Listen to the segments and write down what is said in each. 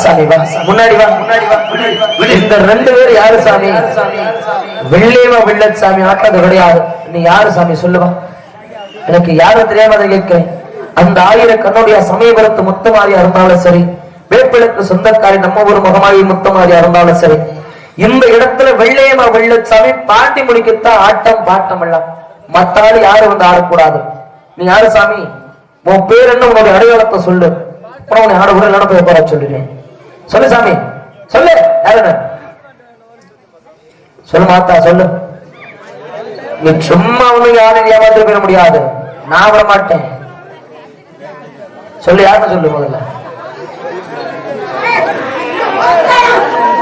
சாமி வா, முன்னாடி வா, முன்னாடி வா. இந்த ரெண்டு பேர் யாரு சாமி? வெள்ளையமா வெள்ளத் சாமி ஆட்டது கிடையாது. நீ யாரு சாமி சொல்லுவா? எனக்கு யாரும் தெரியாம அதை கேட்கிறேன். அந்த 1000 கண்ணுடைய சமயபுரத்து முத்தமாரியா இருந்தாலும் சரி, வேப்பிலுக்கு சொந்தக்காரி நம்ம ஒரு முகமாயி முத்தமாரியா இருந்தாலும் சரி, இந்த இடத்துல வெள்ளையமா வெள்ளத் சாமி பாட்டி முடிக்கத்தான் ஆட்டம் பாட்டம் எல்லாம். மத்தாள் யாரும் வந்து ஆடக்கூடாது. நீ யாரு சாமி? உன் பேர் என்ன? உன்னுடைய அடையாளத்தை சொல்லு. உன்னை ஆட உடல் நடப்ப போற சொல்லுறேன். சொல்லு சாமி, சொல்லு. யாரு சொல்லு மாத்தா, சொல்லு. நீ சும்மா ஒண்ணு யாரும் ஏமாத்திர போயிட முடியாது. நான் விட மாட்டேன். சொல்லு, யாருன்னு சொல்லு முதல்ல.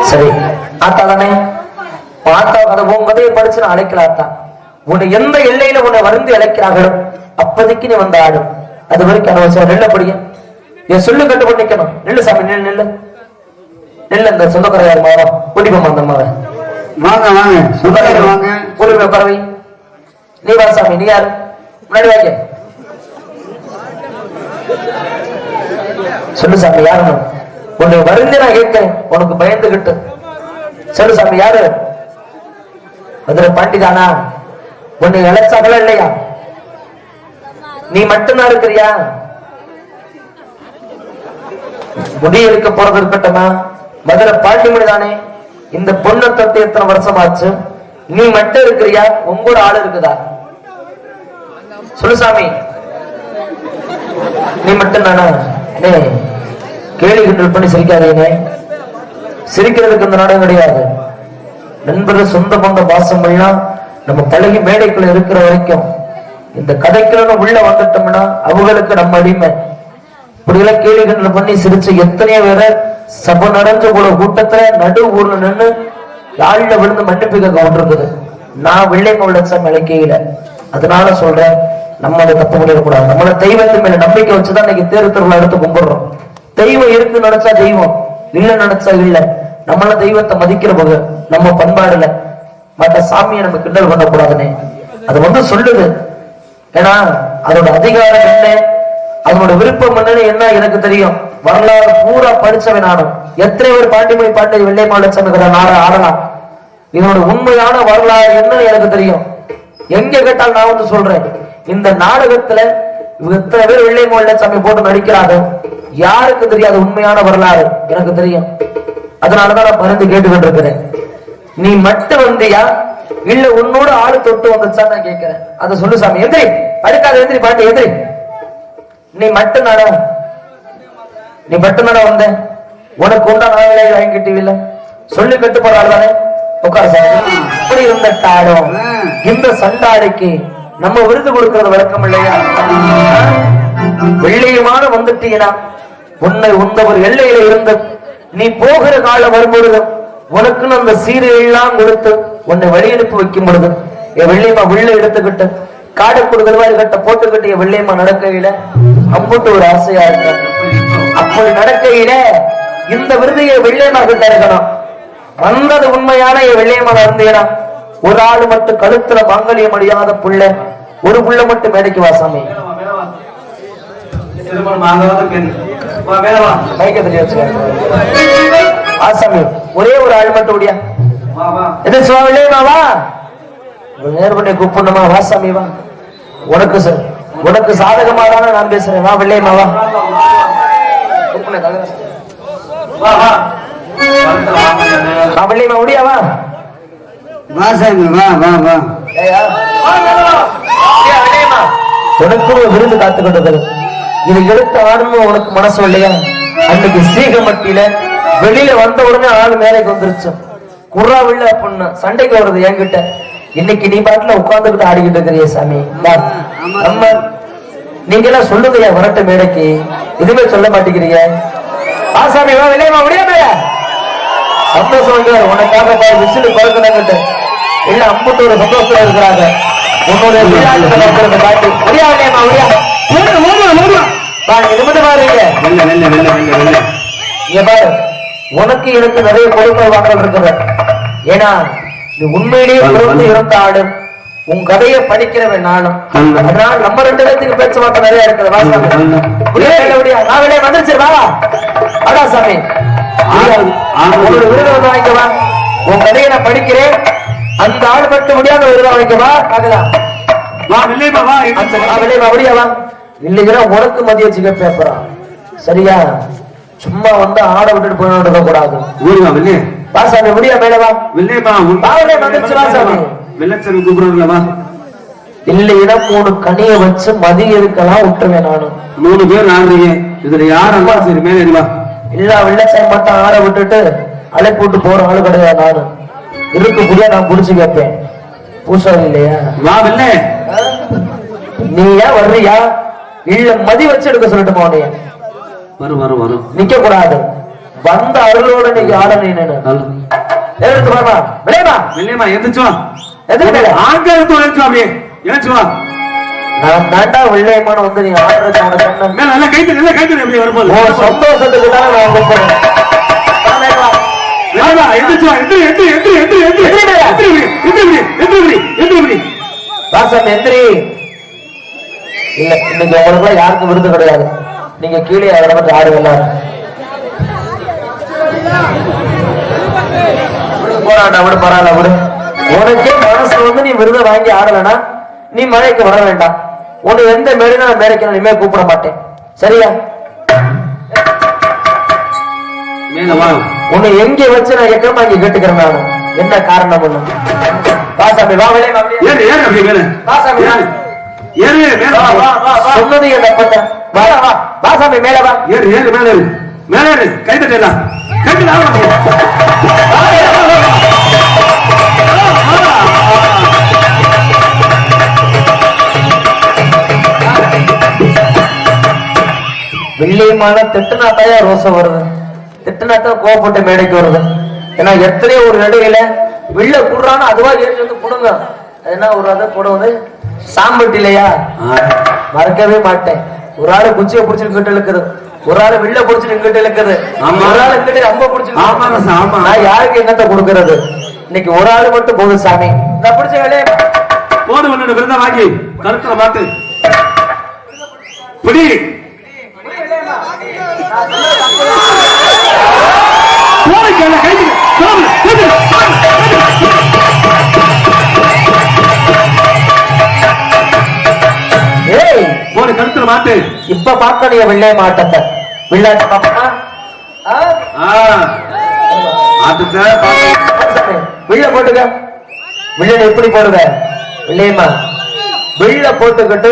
சரி, ஆத்தா தானே? ஆத்தா கதை உன் கதையை படிச்சு நான் அழைக்கலாத்தான். உன்னை எந்த எல்லையில உன்னை வருந்து அழைக்கிறார்களோ அப்போதைக்கு நீ வந்து ஆடும். அது வரைக்கும் அவசியம் நெல்லப்படிய என் சொல்லு கட்டுப்பட்டு நிக்கணும். நெல்லு சாமி, நெல் நெல்லு நெல். இந்த சொந்தக்கார மாவா குடிப்போம். அந்த மாவை வாங்க வாங்க, சொந்தக்கார வாங்க. குடிப்ப பறவை. நீ வா சாமி. நீ யாரு? முன்னாடி வாங்க. சொல்லு சாமி, யாரு? உன்னை வருந்து நான் கேட்கிறேன். உனக்கு பயந்துகிட்டு சொல்லு சாமி, யாரு? மதுரை பாண்டி தானா? உன்னை இழைச்சாங்களா இல்லையா? நீ மட்டும்தான் இருக்கிறியா? முடியெடுக்க போறது இருக்கட்டமா? மதுரை பாண்டிமணி தானே? இந்த பொண்ணு தத்து எத்தனை வருஷம் ஆச்சு? நீ மட்டும் இருக்கிறியா? உங்களோட ஆள் இருக்குதா? சொல்லு சாமி, நீ மட்டும் தானா? கேள்வி கிண்டல் பண்ணி சிரிக்காதீங்க. சிரிக்கிறதுக்கு இந்த நாடகம் கிடையாது. நண்பர்கள் சொந்த பந்த பாசம் எல்லாம் நம்ம பழகி மேடைக்குள்ள இருக்கிற வரைக்கும் இந்த கதைக்குள்ள உள்ள வந்துட்டோம்னா அவங்களுக்கு நம்ம அடிமை. இப்படியெல்லாம் கேள்வி கிண்டல் பண்ணி சிரிச்சு எத்தனையோ பேரை சபை நடஞ்ச போல கூட்டத்துல நடு ஊர்ல நின்று யாழ்ல விழுந்து மன்னிப்பு கேட்க கொண்டிருக்குது. நான் வெள்ளையம்மா வெள்ளச்சாமி அழைக்கையில. அதனால சொல்றேன், நம்ம அதை தப்பு பண்ணிடக்கூடாது. நம்மள தெய்வத்து மேல நம்பிக்கை வச்சுதான் இன்னைக்கு தேர் திருவிழா எடுத்து கும்பிடுறோம். தெய்வம் இருக்கு நினைச்சா தெய்வம், இல்ல நினைச்சா இல்ல. நம்மள தெய்வத்தை மதிக்கிற போது நம்ம பண்பாடுல மற்ற சாமியை நம்ம கிண்டல் பண்ணக்கூடாதுன்னு அது வந்து சொல்லுது. ஏன்னா அதோட அதிகாரம் என்ன, அதனோட விருப்பம் என்னன்னு என்ன எனக்கு தெரியும். வரலாறு பூரா படிச்சவன் நானும். எத்தனை பேர் பாண்டிமணி பாட்டை வெள்ளையம்மா வெள்ளச்சாமி ஆடலாம். இதனோட உண்மையான வரலாறு என்னன்னு எனக்கு தெரியும். எங்க கேட்டால் நான் வந்து சொல்றேன். இந்த நாடகத்துல இத்தனை பேர் வெள்ளையம்மா வெள்ளச்சாமி போட்டு நடிக்கிறாங்க. யாருக்கு தெரியாது உண்மையான வரலாறு? எனக்கு தெரியும். அதனாலதான் நான் பரிந்து கேட்டுக்கிட்டு இருக்கிறேன். நீ மட்டும் வந்தியா இல்ல உன்னோட ஆளு தொட்டு வந்துச்சா நான் கேட்கிறேன். அதை சொல்லு சாமி. எந்திரி, அடுக்காத எந்திரி பாட்டு எந்திரி. நீ மட்டும் நாடா? நீ மட்டும் நாடா வந்த? உனக்கு உண்டா நாளை வாங்கிட்டீவில்ல? சொல்லி கட்டுப்படுறாள் தானே? உட்கார சாமி. இப்படி இருந்த தாடம் இந்த சண்டாடைக்கு நம்ம விருது கொடுக்கிறது வழக்கம் இல்லையா? வெள்ளையுமான வந்துட்டீங்கன்னா உன்னை உந்தவர் எல்லையில இருந்து நீ போகிற காலம் வரும்பொழுது உனக்குன்னு அந்த சீரையெல்லாம் கொடுத்து உன்னை வழி அனுப்பி வைக்கும் பொழுது என் வெள்ளையம்மா உள்ள எடுத்துக்கிட்டு காடை கொடுக்கறவாறு கட்ட போட்டுக்கிட்டு என் வெள்ளையம்மா நடக்கையில அம்புட்டு ஒரு ஆசையா இருக்க. அப்படி நடக்கையில இந்த விருதையை வெள்ளையம்மா கிட்ட இருக்கணும். வந்தது உண்மையான என் வெள்ளையம்மா இருந்தேனா ஒரு ஆள் மட்டும் கழுத்துல மாங்கல்யம் அடியாத புள்ள, ஒரு புள்ள மட்டும் மேடைக்கு வாசாமி. ஆசாமி ஒரே ஒரு ஆள் மட்டும் முடியா? நேர்பண்ணை கூப்பிடணுமா? வாசாமி வா. உனக்கு சாதகமா தானே நான் பேசுறேன். வா வெள்ளையம்மா வா. வெள்ளையம்மா முடியாவா? உனக்கு விருது காத்துக்கிட்டது. இதை எடுத்து ஆடணும் உனக்கு மனசு இல்லையா? அன்னைக்கு சீகமட்டியில வெளியில வந்த உடனே ஆளு மேலைக்கு வந்துருச்சு. குர்ரா வில்ல பொண்ணு சண்டைக்கு வருது என்கிட்ட. இன்னைக்கு நீ பாட்டுல உட்கார்ந்துகிட்டு ஆடிக்கிட்டு இருக்கிறிய சாமி. நம்ம நீங்க எல்லாம் சொல்லுங்க வரட்ட மேடைக்கு, எதுவுமே சொல்ல மாட்டேங்கிறீங்க. ஆசாமி வா வெள்ளையம்மா முடியாம சந்தோஷம். உனக்காக விசிலு பறக்கணுங்கிட்ட இல்ல அம்புட்டு ஒரு சந்தோஷத்துல இருக்கிறாங்க. உன்னுடைய காட்டி முடியா வெள்ளையம்மா முடியா பாரு. உனக்கு எனக்கு நிறைய பொருட்கள் வாங்கல் இருக்குது. ஏன்னா நீ உண்மையிலேயே பிறந்து இருந்த ஆடு. உன் கதையை படிக்கிறவன் நானும். அதனால நம்ம 2 பேருக்கு பேச்சுவார்த்தை நிறைய இருக்குது. வாசாமி வந்துருச்சு. வா அடா சாமி. ஒரு விருது வந்து வாங்கிக்கவா. உன் கதையை நான் படிக்கிறேன். அந்த ஆள் மட்டும் முடியாத விருதை வாங்கிக்கவா. பார்க்கலாம். வா வில்லையம்மா வா. வில்லையம்மா அப்படியாவா. இல்லைன்னா உனக்கு மதிய வச்சுக்க பேப்பரா. சரியா? சும்மா வந்து ஆட விட்டுட்டு போயிட கூடாது. ஊருவா வில்லையே. வாசாமி முடியா மேலவா. வில்லையம்மா பாவனே வந்துச்சு வாசாமி. வெள்ளச்சரி கூப்பிடுறீங்களா வா. இல்லைன்னா 3 கனியை வச்சு மதிய இருக்கலாம் விட்டுருவேன் நானு. 3 பேர் ஆடுறீங்க. இதுல யார் அல்லா சரி மேலே வா. இல்ல வெள்ளச்சாய் மட்டும் ஆட விட்டுட்டு அழைப்பு விட்டு போற ஆளு கிடையாது நானு. இருக்கு புடியா நான் புடிச்சு கேட்பேன். பூசாரி இல்லையா? வா வெள்ளே. நீ ஏன் வர்றியா? இல்ல மதி வச்சு எடுக்க சொல்லட்டுமா உன்னைய? வரும் வரும் வரும். நிக்க கூடாது. வந்த அருளோட நீங்க ஆட நீனு எடுத்து வரமா. விளையமா வெள்ளையம்மா எந்திரிச்சு வா. எதுக்கு ஆங்க எடுத்து எழுந்து அப்படியே எழுந்து வா. நான் தாண்டா வெள்ளையமான வந்து நீ ஆடுறது உனக்கு என்ன? மேல நல்லா கைத்து நல்லா கைத்து எப்படி வரும்போது உன் சந்தோஷத்துக்கு தான் நான் கூப்பிடுறேன். எந்திரிச்சு வா. எந்திரி எந்திரி எந்திரி எந்திரி எந்திரி எந்திரி எந்திரி எந்திரி எந்திரி. வாசம் எந்திரி. இல்ல இன்னைக்கு உங்களுக்கு யாருக்கும் விருது கிடையாது. நீங்க கீழே ஆடுறது ஆடுவீங்க. போராட்டம் விட பரவாயில்ல விடு. உனக்கே மனசு வந்து நீ விருதை வாங்கி ஆடலனா நீ மழைக்கு வர வேண்டாம். உன்னை எந்த மேடையில நான் மேடைக்கு இனிமே கூப்பிட மாட்டேன். சரியா? மேல வா. உன்னை எங்க வச்சு நான் எக்கமா இங்க கேட்டுக்கிறேன். நான் என்ன காரணம் ஒண்ணு. வாசாமி வா. வெளியே ஏறு ஏறு அப்படியே மேல. வாசாமி ஏறு மேல வா. சொன்னது என்ன பண்ண? வா வா. வாசாமி மேல வா. ஏறு ஏறு மேல ஏறு. மேல ஏறு. கை தட்டலாம். கை தட்டலாம். வெள்ளியமான திட்டுனாத்தாயா ரோசம் வருது. திட்டுனாத்தான் கோவப்பட்டு மேடைக்கு வருது. ஏன்னா எத்தனையோ ஒரு நடுவில வெள்ள குடுறான்னு அதுவா ஏறி வந்து குடுங்க. என்ன ஒரு அதை போடுவது சாம்பட்டு இல்லையா? மறக்கவே மாட்டேன். ஒரு ஆளு குச்சியை பிடிச்சிட்டு கிட்ட இழுக்குது. ஒரு ஆளு வெள்ள பிடிச்சிட்டு கிட்ட இழுக்குது. ஒரு ஆளு கிட்ட ரொம்ப பிடிச்சிட்டு. நான் யாருக்கு என்னத்தை கொடுக்கறது? இன்னைக்கு ஒரு ஆளு மட்டும் போகுது சாமி. நான் பிடிச்ச வேலையை போடு. உன்னோட விருதை வாங்கி கருத்துல மாட்டு பிடி. கருத்துல மாட்டு. இப்ப பாக்கணிய வெள்ளை மாட்டத்தை விளையாட்டு பாப்பா. வெள்ள போட்டுக்க. வெள்ள எப்படி போடுவ? வெள்ளையம்மா வெள்ள போட்டுக்கிட்டு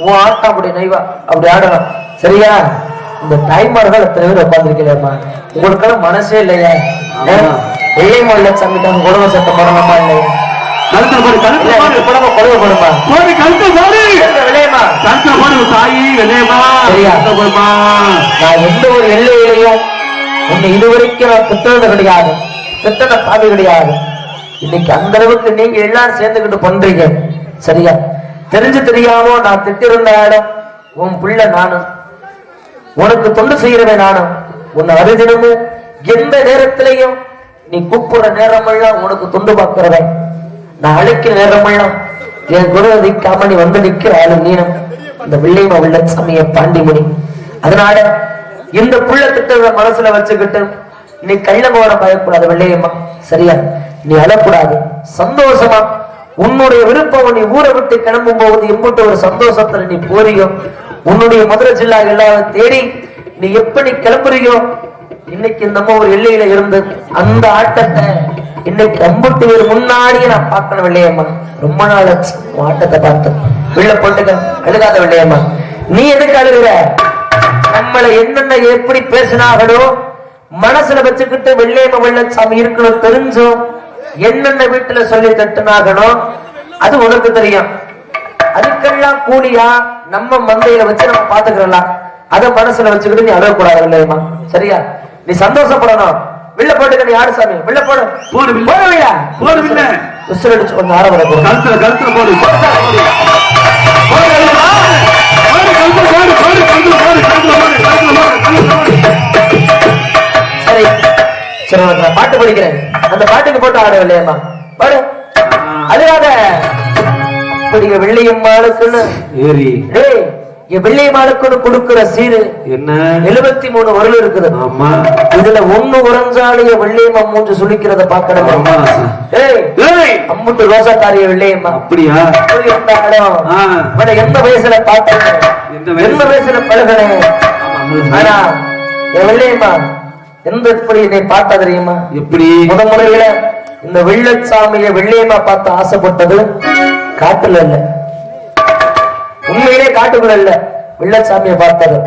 உன் ஆட்டம் அப்படி நெய்வா அப்படி ஆடணும். சரியா? இந்த தாய்மார்கள் எத்தனை பேர் உட்காந்துருக்கீங்களா? உங்களுக்கெல்லாம் மனசே இல்லையா? வெள்ளையம்மா இல்ல சமைக்காம குடும்ப சட்டம் போடணுமா இல்லையா? நான் எந்த ஒரு எல்லையிலையும் உன்னை இதுவரைக்கும் நான் திட்டது கிடையாது. திட்டத பாவி கிடையாது. இன்னைக்கு அந்த அளவுக்கு நீங்க எல்லாரும் சேர்ந்துக்கிட்டு பண்றீங்க. சரியா? தெரிஞ்சு தெரியாமோ நான் திட்டிருந்த இடம் உன் பிள்ளை நானும். உனக்கு தொண்டு செய்யறவன் நானும். உன்னை அருதினமும் எந்த நேரத்திலையும் நீ கூப்பிடுற நேரமெல்லாம் உனக்கு தொண்டு பார்க்கிறவன். நான் அழைக்கிற நேரமெல்லாம் என் குரு நிற்காம நீ வந்து நிக்கிற ஆளு நீனும். இந்த வெள்ளையம்மா வெள்ள சமய பாண்டிமணி. அதனால இந்த புள்ள திட்டத்தை மனசுல வச்சுக்கிட்டு நீ கள்ளமோட பயக்கூடாது வெள்ளையம்மா. சரியா? நீ அழக்கூடாது. சந்தோஷமா உன்னுடைய விருப்பம் நீ ஊரை விட்டு கிளம்பும் போது எம்பிட்ட ஒரு சந்தோஷத்துல நீ போறியோ, உன்னுடைய மதுரை ஜில்லா எல்லாரும் தேடி நீ எப்படி கிளம்புறியோ, இன்னைக்கு நம்ம ஒரு எல்லையில இருந்து அந்த ஆட்டத்தை இன்னைக்கு 50 பேர் முன்னாடியே நான் பார்க்கணும் வெள்ளையம்மா. ரொம்ப நாள் ஆட்டத்தை பார்த்து வெள்ள போட்டுக்க. அழுகாத வெள்ளையம்மா. நீ எதுக்கு அழுகிற? நம்மளை என்னென்ன எப்படி பேசினாங்களோ மனசுல வச்சுக்கிட்டு வெள்ளையம்மா வெள்ளச்சாமி இருக்கணும் தெரிஞ்சும் என்னென்ன வீட்டுல சொல்லி தட்டுனாகணும் அது உனக்கு தெரியும். அதுக்கெல்லாம் கூலியா நம்ம மந்தையில வச்சு நம்ம பாத்துக்கலாம். அதை மனசுல வச்சுக்கிட்டு நீ அழகக்கூடாது வெள்ளையம்மா. சரியா? நீ சந்தோஷப்படணும். வெள்ள போட்டுக்க. நீ யாரு சாமி? வெள்ள போடு. போடுவியா? போடுவில்ல. உசுர அடிச்சு கொஞ்சம் ஆரம்பர போடு. கழுத்துல கழுத்துல போடு. சரி சரி, நான் பாட்டு படிக்கிறேன். அந்த பாட்டுக்கு போட்டு ஆட வெள்ளையம்மா பாடு. அதுக்காக படிக்க வெள்ளையம்மாளுக்குன்னு வெள்ளையம்மாளுக்கு கொடுக்கிற சீரு என்ன 73 வரல் இருக்குது. ஆமா இதுல ஒண்ணு உறைஞ்சாலிய வெள்ளையம்மா மூஞ்சு சுளிக்கிறத பாக்கணும். அம்முட்டு ரோசாக்காரிய வெள்ளையம்மா அப்படியா இருந்தாலும் எந்த வயசுல பார்த்தேன், எந்த வயசுல பழகினேன். ஆனா என் வெள்ளையம்மா எந்த எப்படி என்னை பார்த்தா தெரியுமா? எப்படி முறையில இந்த வெள்ளச்சாமிய வெள்ளையம்மா பார்த்து ஆசைப்பட்டது காட்டுல இல்ல, உண்மையிலே காட்டுக்குள்ள இல்ல. வெள்ளச்சாமிய பார்த்தது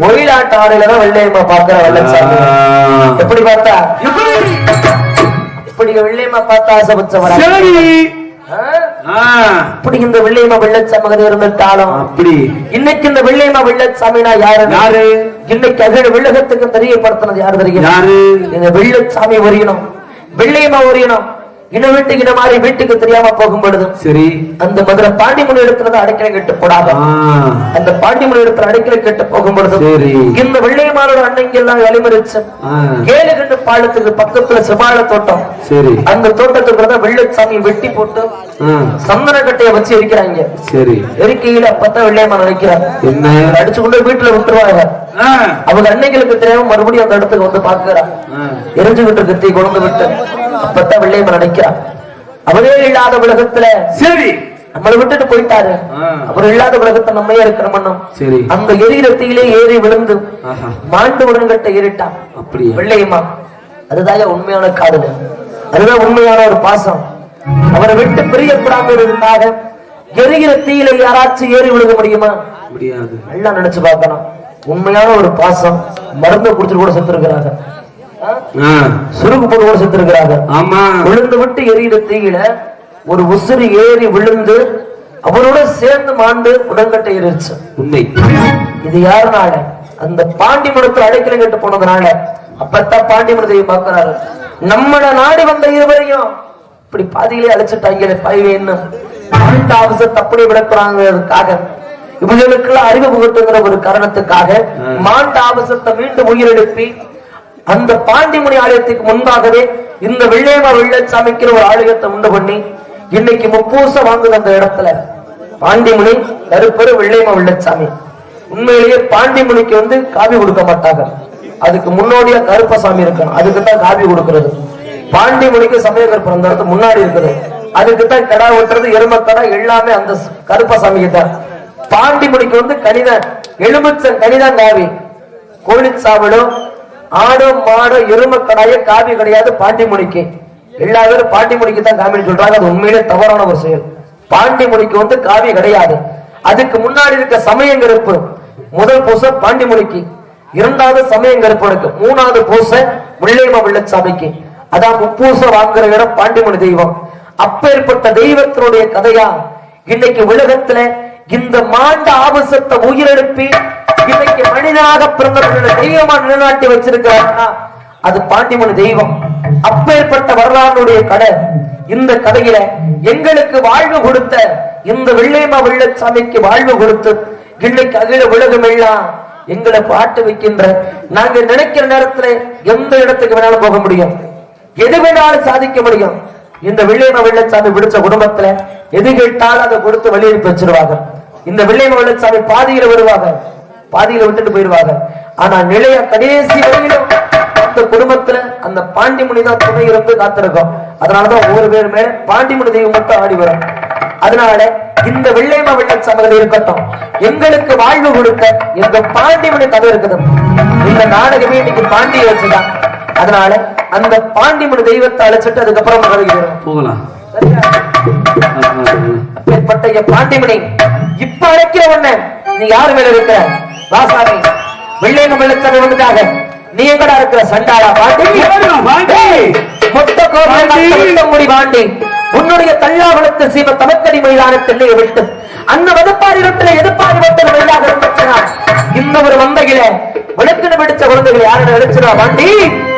ஒயிலாட்டு ஆடையிலதான் வெள்ளையம்மா பார்க்கிற. வெள்ளச்சாமி எப்படி பார்த்தா? இப்படி வெள்ளையம்மா பார்த்து ஆசைப்பட்டவரா? அப்படி இந்த வெள்ளையம்மா வெள்ளச்சாமி இருந்துட்டாலும் அப்படி இன்னைக்கு இந்த வெள்ளையம்மா வெள்ளச்சாமினா யாரு? இன்னைக்கு அகில வெள்ளகத்துக்கு தெரியப்படுத்தினது யாரு தெரியும்? இந்த வெள்ளச்சாமி ஒரியணும், வெள்ளையம்மா ஒரியணும். இன வீட்டுக்கு இன மாதிரி வீட்டுக்கு தெரியாம போகும் பொழுது சரி அந்த மதுரை பாண்டிமுனி இடத்துல அடைக்கலை கெட்டு போடாத. அந்த பாண்டிமுனி இடத்துல அடைக்கலை கெட்டு போகும் பொழுது இந்த வெள்ளையம்மாளோட அன்னைக்கு எல்லாம் வழிமறிச்சம் கேளு கண்டு பாலத்துக்கு பக்கத்துல செவாழ தோட்டம். சரி அந்த தோட்டத்துக்குள்ள வெள்ளச்சாமி வெட்டி போட்டு சந்தன கட்டையை வச்சு எரிக்கிறாங்க. சரி எரிக்கையில அப்பதான் வெள்ளையம்மா நினைக்கிறாங்க என்ன அடிச்சு கொண்டு வீட்டுல விட்டுருவாங்க. அவங்க அன்னைகளுக்கு தெரியாம மறுபடியும் அந்த இடத்துக்கு வந்து பாக்குறான். எரிஞ்சுகிட்டு கத்தி கொண்டு விட்டு அப்பதான் வெள்ளையம்மா நினைக்கிறான் அவரே இல்லாத உலகத்துல சரி நம்மளை விட்டுட்டு போயிட்டாரு. அவர் இல்லாத உலகத்தை நம்மையே இருக்கிறோம். சரி அந்த எரியிறத்திலே ஏறி விழுந்து மாண்டு உடன்கட்ட ஏறிட்டான். அப்படி வெள்ளையம்மா அதுதான் உண்மையான காதல், அதுதான் உண்மையான ஒரு பாசம். அவரை விட்டு பிரியப்படாமல் இருந்தாக எரிகிற தீயில யாராச்சும் ஏறி விழுக முடியுமா? முடியாது. நல்லா நினைச்சு பார்க்கணும். உண்மையான ஒரு பாசம். மருந்து குடிச்சிட்டு கூட செத்து இருக்கிறாங்க, சுருக்கு போட்டு கூட செத்து இருக்கிறாங்க. ஆமா விழுந்து விட்டு எரியிற தீயில ஒரு உசுறு ஏறி விழுந்து அவரோட சேர்ந்து மாண்டு உடன்கட்டை ஏறிச்சு. உண்மை. இது யாருனால? அந்த பாண்டிமனத்துல அடைக்கலை கட்டு போனதுனால. அப்பத்தான் பாண்டிமனத்தை பார்க்கிறாரு. நம்மள நாடி வந்த இருவரையும் இப்படி பாதியிலே அழைச்சிட்டாங்க. பாய்வேன்னு அவசரத்தை அப்படி விடக்குறாங்கிறதுக்காக இவர்களுக்கெல்லாம் அறிவு புகட்டுங்கிற ஒரு காரணத்துக்காக மாண்ட அவசரத்தை மீண்டும் உயிரெழுப்பி அந்த பாண்டிமுனி ஆலயத்துக்கு முன்பாகவே இந்த வெள்ளையம்மா வெள்ளச்சாமிக்கிற ஒரு ஆலயத்தை உண்டு பண்ணி இன்னைக்கு முப்பூச வாங்குது அந்த இடத்துல. பாண்டிமுனி கருப்பரு வெள்ளையம்மா வெள்ளச்சாமி. உண்மையிலேயே பாண்டிமுனிக்கு வந்து காவி கொடுக்க மாட்டாங்க, அதுக்கு முன்னோடியா கருப்பசாமி இருக்கணும், அதுக்குத்தான் காவி கொடுக்கிறது. பாண்டிமுனிக்கு சமய கருப்பர் அந்த இடத்துல முன்னாடி இருக்குது, அதுக்குத்தான் கடா வெட்டுறது எருமக்கடா எல்லாமே அந்த கருப்பசாமிக்கு தான். பாண்டிமுனிக்கு வந்து கனிதான் எலுமிச்சம் கனிதான் காவி. கோழிச்சாவலும் ஆடோ மாடோ எருமக்கடாய காவி கிடையாது பாண்டிமுனிக்கு. எல்லா பேரும் பாண்டிமுனிக்கு தான் காவின்னு சொல்றாங்க, அது உண்மையிலே தவறான ஒரு செயல். பாண்டிமுனிக்கு வந்து காவி கிடையாது. அதுக்கு முன்னாடி இருக்க சமயங்கருப்பு முதல் பூச பாண்டிமுனிக்கு, இரண்டாவது சமயங்கருப்பனுக்கு, மூணாவது பூச வெள்ளையம்மா வெள்ளச்சாமிக்கு. அதான் முப்பூச வாங்குற இடம் பாண்டிமுனி தெய்வம். அப்பேற்பட்ட தெய்வத்தினுடைய கதையா இன்னைக்கு உலகத்துல இந்த மாண்ட ஆபசத்தை உயிரெழுப்பி இன்னைக்கு மனிதனாக பிறந்தவர்களை தெய்வமா நிலைநாட்டி வச்சிருக்கிறாங்கன்னா அது பாண்டிமுனி தெய்வம். அப்பேற்பட்ட வரலாறுடைய கதை. இந்த கதையில எங்களுக்கு வாழ்வு கொடுத்த இந்த வெள்ளையம்மா வெள்ளச்சாமிக்கு வாழ்வு கொடுத்து இன்னைக்கு அகில உலகம் எல்லாம் எங்களை பாட்டு வைக்கின்ற, நாங்க நினைக்கிற நேரத்துல எந்த இடத்துக்கு வேணாலும் போக முடியும், எது வேணாலும் சாதிக்க முடியும். இந்த வெள்ளையம்மா வெள்ளச்சாமி பிடிச்ச குடும்பத்துல எது கேட்டாலும் அதை கொடுத்து வழியெடுப்பு வச்சிருவாங்க. இந்த வெள்ளையம்மா வெள்ளச்சாமி பாதியில வருவாங்க, பாதியில விட்டுட்டு போயிருவாங்க. ஆனா நிலைய கடைசி வரையிலும் அந்த குடும்பத்துல அந்த பாண்டிமுனி தான் துணை இருந்து காத்திருக்கும். அதனாலதான் ஒவ்வொரு பேர் மேல பாண்டிமுனி தெய்வம் மட்டும் ஆடி வரும். அதனால இந்த வெள்ளையம்மா வெள்ளச்சாமிகள் இருக்கட்டும், எங்களுக்கு வாழ்வு கொடுத்த எங்க பாண்டிமுனி கதை இருக்குது. இந்த நாடகமே இன்னைக்கு பாண்டிய வச்சுதான். அதனால அந்த பாண்டிமுனி தெய்வத்தை அழைச்சிட்டு அதுக்கப்புறம் போகலாம். பாண்டிமணி இப்ப அழைக்கிற உடனே நீ யாரு மேல இருக்கிற? வாசாமி வெள்ளையம்மா வெள்ளச்சாமி வந்துட்டாங்க. நீ எங்கடா இருக்கிற? சண்டாளா பாண்டி, மொத்த கோபடி பாண்டி, உன்னுடைய தள்ளாவளத்து சீம தமக்கடி மைதானத்தில் விட்டு அந்த வதப்பாரி இடத்துல எதிர்ப்பாரி வட்டல் வழியாக இருந்துச்சுன்னா இன்னொரு வந்தையில விளக்குன்னு பிடிச்ச குழந்தைகள் யாரும் அழைச்சிருவா பாண்டி.